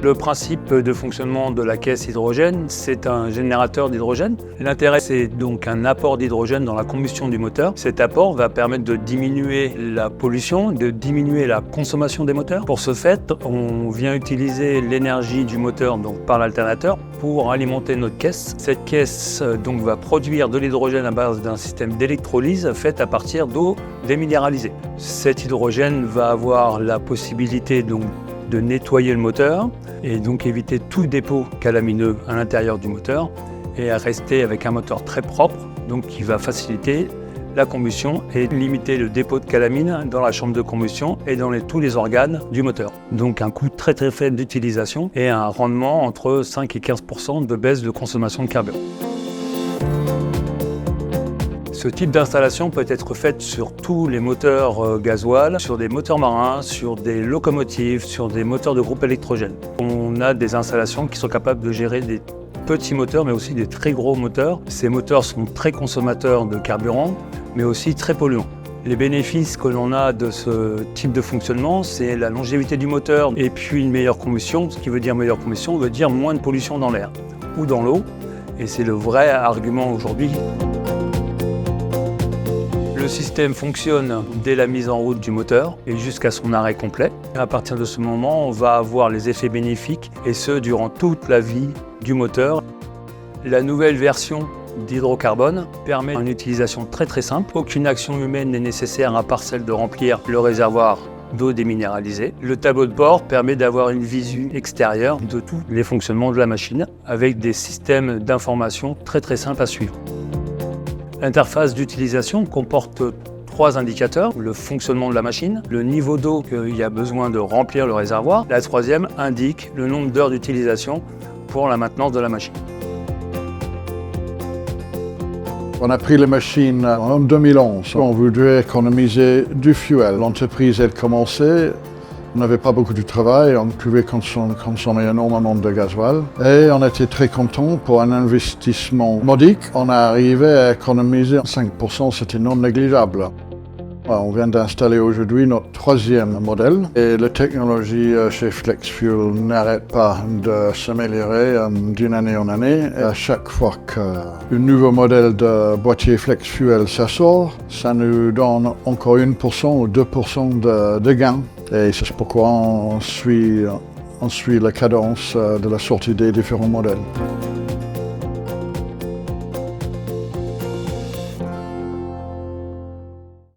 Le principe de fonctionnement de la caisse hydrogène, c'est un générateur d'hydrogène. L'intérêt, c'est donc un apport d'hydrogène dans la combustion du moteur. Cet apport va permettre de diminuer la pollution, de diminuer la consommation des moteurs. Pour ce fait, on vient utiliser l'énergie du moteur, donc par l'alternateur, pour alimenter notre caisse. Cette caisse donc va produire de l'hydrogène à base d'un système d'électrolyse fait à partir d'eau déminéralisée. Cet hydrogène va avoir la possibilité donc de nettoyer le moteur et donc éviter tout dépôt calamineux à l'intérieur du moteur et à rester avec un moteur très propre, donc qui va faciliter la combustion et limiter le dépôt de calamine dans la chambre de combustion et dans tous les organes du moteur. Donc un coût très faible d'utilisation et un rendement entre 5 et 15% de baisse de consommation de carburant. Ce type d'installation peut être faite sur tous les moteurs gasoil, sur des moteurs marins, sur des locomotives, sur des moteurs de groupe électrogène. On a des installations qui sont capables de gérer des petits moteurs mais aussi des très gros moteurs. Ces moteurs sont très consommateurs de carburant mais aussi très polluants. Les bénéfices que l'on a de ce type de fonctionnement, c'est la longévité du moteur et puis une meilleure combustion. Ce qui veut dire meilleure combustion veut dire moins de pollution dans l'air ou dans l'eau et c'est le vrai argument aujourd'hui. Le système fonctionne dès la mise en route du moteur et jusqu'à son arrêt complet. À partir de ce moment, on va avoir les effets bénéfiques et ce durant toute la vie du moteur. La nouvelle version d'hydrocarbone permet une utilisation très simple. Aucune action humaine n'est nécessaire à part celle de remplir le réservoir d'eau déminéralisée. Le tableau de bord permet d'avoir une visu extérieure de tous les fonctionnements de la machine avec des systèmes d'information très simples à suivre. L'interface d'utilisation comporte 3 indicateurs, le fonctionnement de la machine, le niveau d'eau qu'il y a besoin de remplir le réservoir. La troisième indique le nombre d'heures d'utilisation pour la maintenance de la machine. On a pris les machines en 2011. On voudrait économiser du fuel. L'entreprise a commencé. On n'avait pas beaucoup de travail, on pouvait consommer énormément de gasoil et on était très contents pour un investissement modique. On a arrivé à économiser 5%, c'était non négligeable. On vient d'installer aujourd'hui notre 3e modèle et la technologie chez FlexFuel n'arrête pas de s'améliorer d'une année en année. Et à chaque fois qu'un nouveau modèle de boîtier FlexFuel sort, ça nous donne encore 1% ou 2% de gain. Et c'est pourquoi on suit la cadence de la sortie des différents modèles.